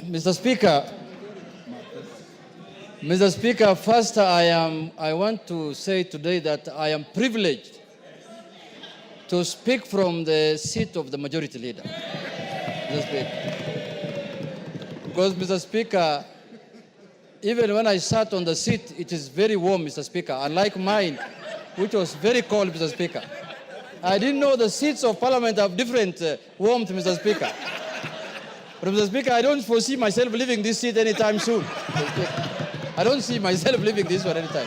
Mr. Speaker, first I want to say today that I am privileged to speak from the seat of the majority leader. Mr. Speaker. Because, Mr. Speaker, even when I sat on the seat, it is very warm, Mr. Speaker, unlike mine, which was very cold, Mr. Speaker. I didn't know the seats of Parliament have different warmth, Mr. Speaker. But, Mr. Speaker, I don't foresee myself leaving this seat anytime soon. I don't see myself leaving this one anytime.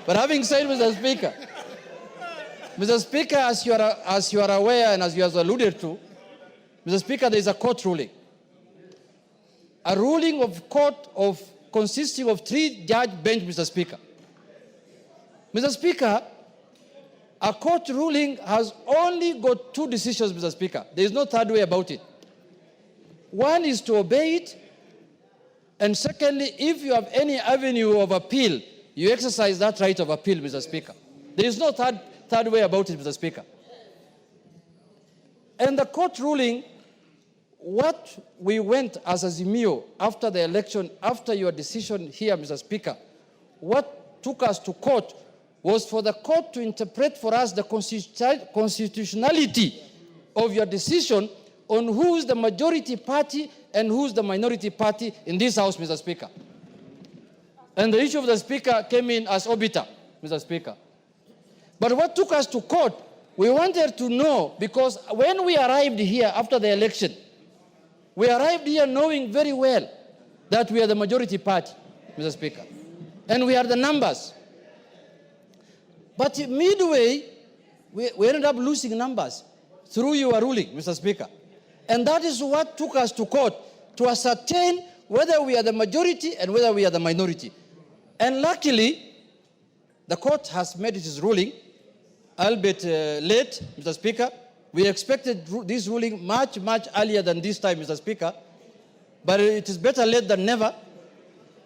But having said, Mr. Speaker, as you are aware and as you have alluded to, Mr. Speaker, there is a court ruling. A ruling of court consisting of 3-judge bench, Mr. Speaker. Mr. Speaker, a court ruling has only got 2 decisions, Mr. Speaker. There is no third way about it. One is to obey it, and secondly, if you have any avenue of appeal, you exercise that right of appeal, Mr. Speaker. There is no third way about it, Mr. Speaker. And the court ruling, what we went as Azimio after the election, after your decision here, Mr. Speaker, what took us to court was for the court to interpret for us the constitutionality of your decision on who is the majority party and who is the minority party in this House, Mr. Speaker. And the issue of the Speaker came in as obiter, Mr. Speaker. But what took us to court, we wanted to know, because when we arrived here after the election, we arrived here knowing very well that we are the majority party, Mr. Speaker. And we are the numbers. But midway, we ended up losing numbers through your ruling, Mr. Speaker. And that is what took us to court, to ascertain whether we are the majority and whether we are the minority. And luckily, the court has made its ruling, albeit late, Mr. Speaker. We expected this ruling much earlier than this time, Mr. Speaker. But it is better late than never.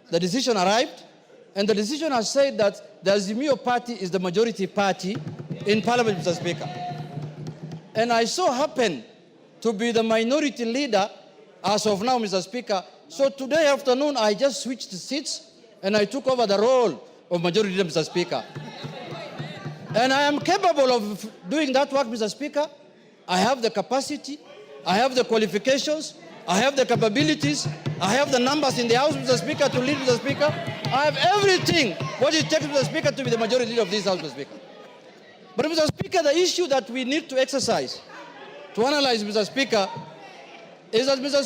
The decision arrived, and the decision has said that the Azimio party is the majority party in Parliament, Mr. Speaker. And I so happen to be the minority leader as of now, Mr. Speaker. So today afternoon, I just switched seats and I took over the role of majority leader, Mr. Speaker. And I am capable of doing that work, Mr. Speaker. I have the capacity, I have the qualifications, I have the capabilities, I have the numbers in the House, Mr. Speaker, to lead, Mr. Speaker. I have everything what it takes, Mr. Speaker, to be the majority leader of this House, Mr. Speaker. But, Mr. Speaker, the issue that we need to exercise, to analyze, Mr. Speaker, is that, Mr.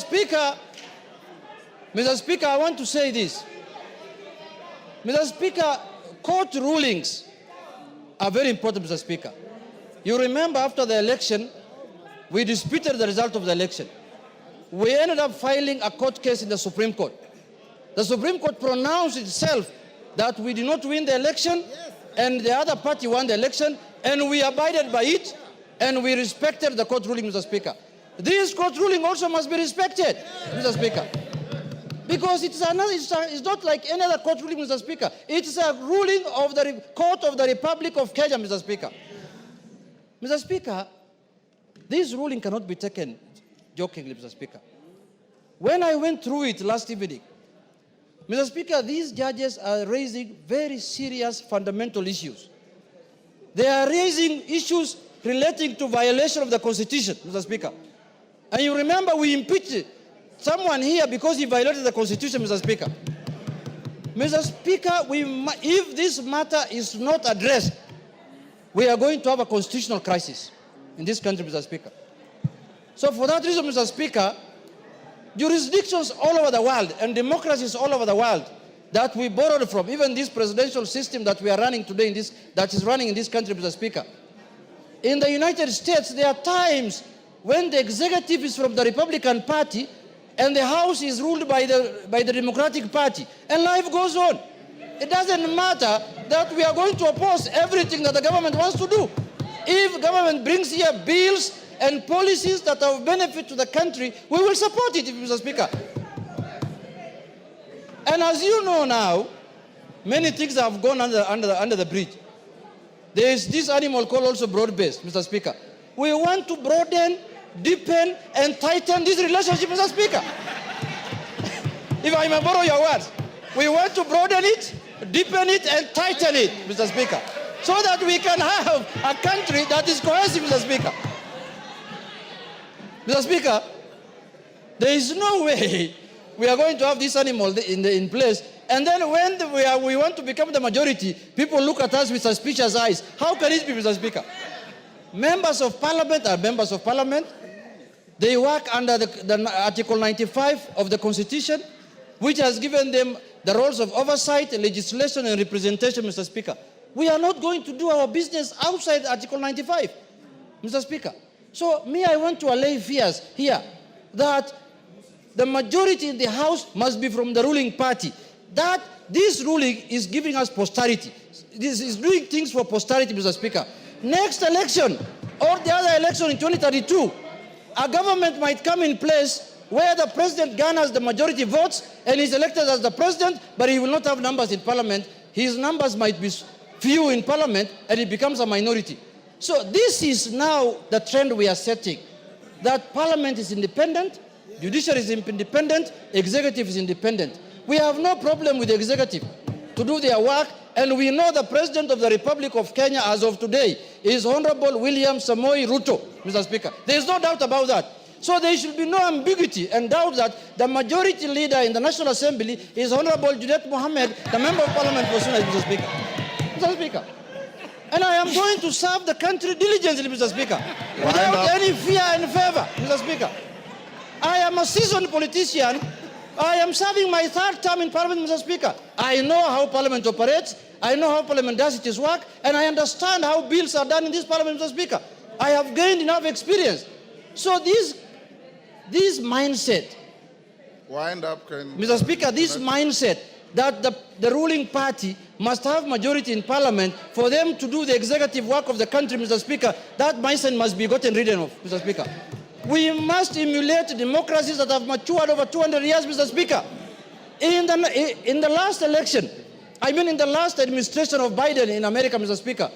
Speaker, I want to say this. Mr. Speaker, court rulings are very important, Mr. Speaker. You remember after the election, we disputed the result of the election. We ended up filing a court case in the Supreme Court. The Supreme Court pronounced itself that we did not win the election, and the other party won the election, and we abided by it, and we respected the court ruling, Mr. Speaker. This court ruling also must be respected, Mr. Speaker. Because it's not like any other court ruling, Mr. Speaker. It's a ruling of the Court of the Republic of Kenya, Mr. Speaker. Mr. Speaker, this ruling cannot be taken jokingly, Mr. Speaker. When I went through it last evening, Mr. Speaker, these judges are raising very serious fundamental issues. They are raising issues relating to violation of the Constitution, Mr. Speaker. And you remember we impeached someone here because he violated the Constitution, Mr. Speaker. Mr. Speaker, if this matter is not addressed, we are going to have a constitutional crisis in this country, Mr. Speaker. So for that reason, Mr. Speaker, jurisdictions all over the world and democracies all over the world that we borrowed from, even this presidential system that we are running today, that is running in this country, Mr. Speaker. In the United States, there are times when the executive is from the Republican Party and the House is ruled by the Democratic Party, and life goes on. It doesn't matter that we are going to oppose everything that the government wants to do. If government brings here bills and policies that are of benefit to the country, we will support it, Mr. Speaker. And as you know now, many things have gone under the bridge. There is this animal called also broad-based, Mr. Speaker. We want to broaden, deepen, and tighten this relationship, Mr. Speaker. if I may borrow your words, we want to broaden it, deepen it, and tighten it, Mr. Speaker, so that we can have a country that is cohesive, Mr. Speaker. Mr. Speaker, there is no way we are going to have this animal in place, and then when we want to become the majority, people look at us with suspicious eyes. How can it be, Mr. Speaker? Members of Parliament are members of Parliament. They work under the Article 95 of the Constitution, which has given them the roles of oversight, legislation, and representation, Mr. Speaker. We are not going to do our business outside Article 95, Mr. Speaker. So, I want to allay fears here that the majority in the House must be from the ruling party. That this ruling is giving us posterity. This is doing things for posterity, Mr. Speaker. Next election, or the other election in 2032, a government might come in place where the president garners the majority votes and is elected as the president, but he will not have numbers in parliament. His numbers might be few in parliament, and he becomes a minority. So this is now the trend we are setting, that parliament is independent, judiciary is independent, executive is independent. We have no problem with the executive to do their work, and we know the President of the Republic of Kenya as of today is Honorable William Samoei Ruto, Mr. Speaker. There is no doubt about that. So there should be no ambiguity and doubt that the majority leader in the National Assembly is Honorable Junet Mohamed, the Member of Parliament for Junet, Mr. Speaker. Mr. Speaker. And I am going to serve the country diligently, Mr. Speaker, without any fear and favor, Mr. Speaker. I am a seasoned politician. I am serving my third term in Parliament, Mr. Speaker. I know how Parliament operates. I know how Parliament does its work. And I understand how bills are done in this Parliament, Mr. Speaker. I have gained enough experience. So this mindset, Mr. Speaker, this mindset that the ruling party must have majority in Parliament for them to do the executive work of the country, Mr. Speaker, that mindset must be gotten rid of, Mr. Speaker. We must emulate democracies that have matured over 200 years, Mr. Speaker. In the last election, in the last administration of Biden in America, Mr. Speaker,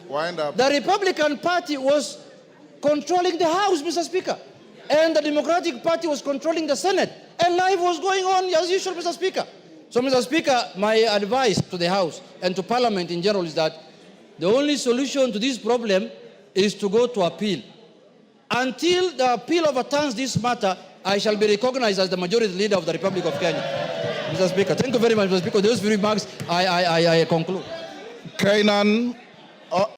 the Republican Party was controlling the House, Mr. Speaker, and the Democratic Party was controlling the Senate, and life was going on as usual, Mr. Speaker. So, Mr. Speaker, my advice to the House and to Parliament in general is that the only solution to this problem is to go to appeal. Until the appeal overturns this matter, I shall be recognized as the majority leader of the Republic of Kenya. Mr. Speaker, thank you very much, Mr. Speaker. Those few remarks, I conclude. Kainan